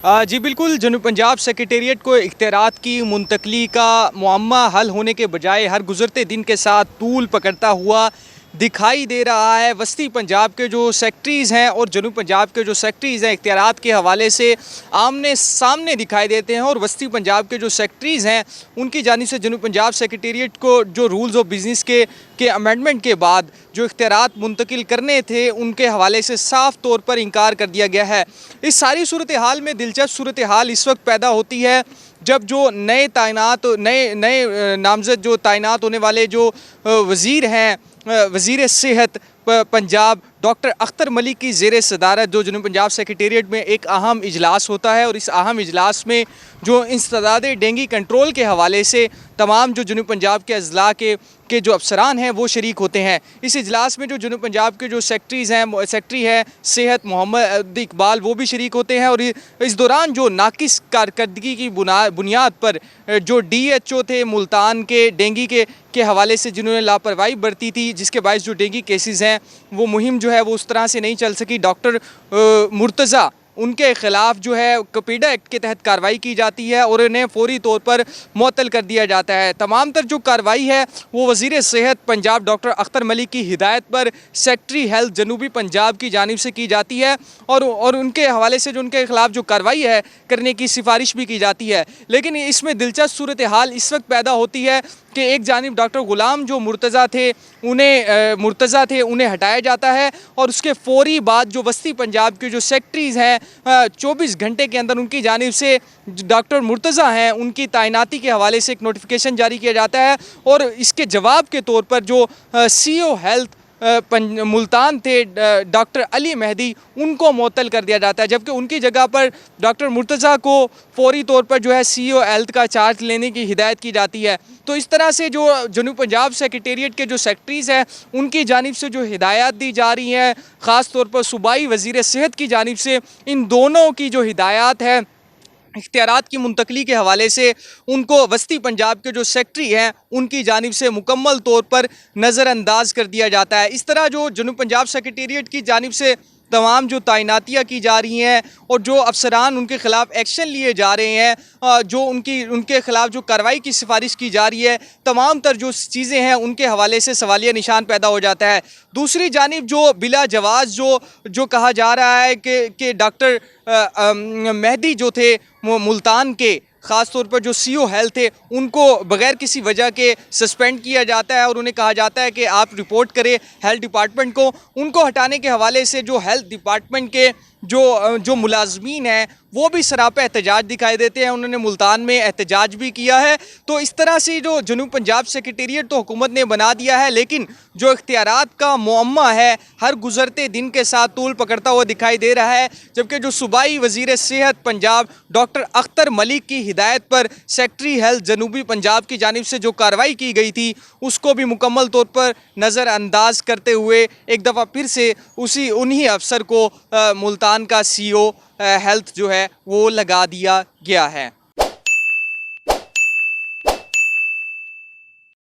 जी बिल्कुल, जनूब पंजाब सेक्रेटेरिएट को इख्तियारात की मुंतकली का मुअम्मा हल होने के बजाय हर गुज़रते दिन के साथ तूल पकड़ता हुआ दिखाई दे रहा है। वस्ती पंजाब के जो सेक्रेटरीज़ हैं और जनूब पंजाब के जो सेक्रेटरीज़ हैं इख्तियारात के हवाले से आमने सामने दिखाई देते हैं, और वस्ती पंजाब के जो सेक्रेटरीज़ हैं उनकी जानिब से जनूब पंजाब सेक्रेटेरिएट को जो रूल्स ऑफ बिज़नेस के अमेंडमेंट के बाद जो इख्तियारात मुंतकिल करने थे उनके हवाले से साफ़ तौर पर इनकार कर दिया गया है। इस सारी सूरत हाल में दिलचस्प सूरत हाल इस वक्त पैदा होती है जब जो नए नामज़द जो तैनात होने वाले जो वज़ीर हैं, वज़ीर सेहत पंजाब डॉक्टर अख्तर मलिक की ज़ेर सदारत जो जनूब पंजाब सेक्रेटेरिएट में एक अहम इजलास होता है, और इस अहम इजलास में जो इंसदाद डेंगू कंट्रोल के हवाले से तमाम जो जनूब पंजाब के अज़ला के जो अफसरान हैं वो शरीक होते हैं। इस इजलास में जो जनूब पंजाब के जो सेक्रेटरी है सेहत मोहम्मद इकबाल वो भी शरीक होते हैं, और इस दौरान जो नाकिस कारकर्दगी की बुनियाद पर जो DHO थे मुल्तान के डेंगू के हवाले से जिन्होंने लापरवाही बरती थी, जिसके बायस जो डेंगू केसेस हैं वो मुहिम जो है वो उस तरह से नहीं चल सकी। डॉक्टर मुर्तज़ा उनके ख़िलाफ़ जो है कपीडा एक्ट के तहत कार्रवाई की जाती है और इन्हें फ़ौरी तौर पर मुअत्तल कर दिया जाता है। तमाम तर जो कार्रवाई है वो वज़ीर सेहत पंजाब डॉक्टर अख्तर मलिक की हिदायत पर सेक्रेटरी हेल्थ जनूबी पंजाब की जानिब से की जाती है, और उनके हवाले से जो उनके ख़िलाफ़ जो कार्रवाई है करने की सिफारिश भी की जाती है। लेकिन इसमें दिलचस्प सूरत हाल इस वक्त पैदा होती है कि एक जानिब डॉक्टर ग़ुलाम जो मुर्तज़ा थे उन्हें हटाया जाता है, और उसके फ़ौरी बाद जो वस्ती पंजाब के जो सेक्रेटरीज़ हैं 24 घंटे के अंदर उनकी जानिब से डॉक्टर मुर्तज़ा हैं उनकी तैनाती के हवाले से एक नोटिफिकेशन जारी किया जाता है, और इसके जवाब के तौर पर जो CO हेल्थ मुल्तान थे डॉक्टर अली मेहदी उनको मुअत्तल कर दिया जाता है, जबकि उनकी जगह पर डॉक्टर मुर्तज़ा को फ़ौरी तौर पर जो है CO हेल्थ का चार्ज लेने की हिदायत की जाती है। तो इस तरह से जो जनूब पंजाब सेक्रेटेरिएट के जो सेक्रेटरीज़ हैं उनकी जानिब से जो हिदायत दी जा रही हैं, ख़ास तौर पर सूबाई वज़ीर सेहत की जानिब से इन दोनों की जो हिदायत है इख्तियारात की मुंतकली के हवाले से उनको वस्ती पंजाब के जो सेक्रेटरी हैं उनकी जानिब से मुकम्मल तौर पर नज़रअंदाज कर दिया जाता है। इस तरह जो जनूब पंजाब सेक्रेटेरिएट की जानिब से तमाम जो तैनातियाँ की जा रही हैं और जो अफसरान उनके ख़िलाफ़ एक्शन लिए जा रहे हैं, जो उनके ख़िलाफ़ जो कार्रवाई की सिफारिश की जा रही है, तमाम तर जो चीज़ें हैं उनके हवाले से सवालिया निशान पैदा हो जाता है। दूसरी जानिब जो बिला जवाज़ जो कहा जा रहा है कि डॉक्टर मेहदी जो थे मुल्तान के ख़ास तौर पर जो CO हेल्थ थे उनको बग़ैर किसी वजह के सस्पेंड किया जाता है, और उन्हें कहा जाता है कि आप रिपोर्ट करें हेल्थ डिपार्टमेंट को। उनको हटाने के हवाले से जो हेल्थ डिपार्टमेंट के जो मुलाजमीन हैं वो भी सरापा एहतजाज दिखाई देते हैं। उन्होंने मुल्तान में एहतजाज भी किया है। तो इस तरह से जो जनूब पंजाब सेक्रेटेरिएट तो हुकूमत ने बना दिया है, लेकिन जो इख्तियारात का मुअम्मा है हर गुज़रते दिन के साथ तूल पकड़ता हुआ दिखाई दे रहा है, जबकि जो सूबाई वज़ीर सेहत पंजाब डॉक्टर अख्तर मलिक की हिदायत पर सेक्रेटरी हेल्थ जनूबी पंजाब की जानिब से जो कार्रवाई की गई थी उसको भी मुकम्मल तौर पर नज़रअंदाज करते हुए एक दफ़ा फिर से उन्हीं अफसर को मुल्तान का CO हेल्थ जो है वो लगा दिया गया है।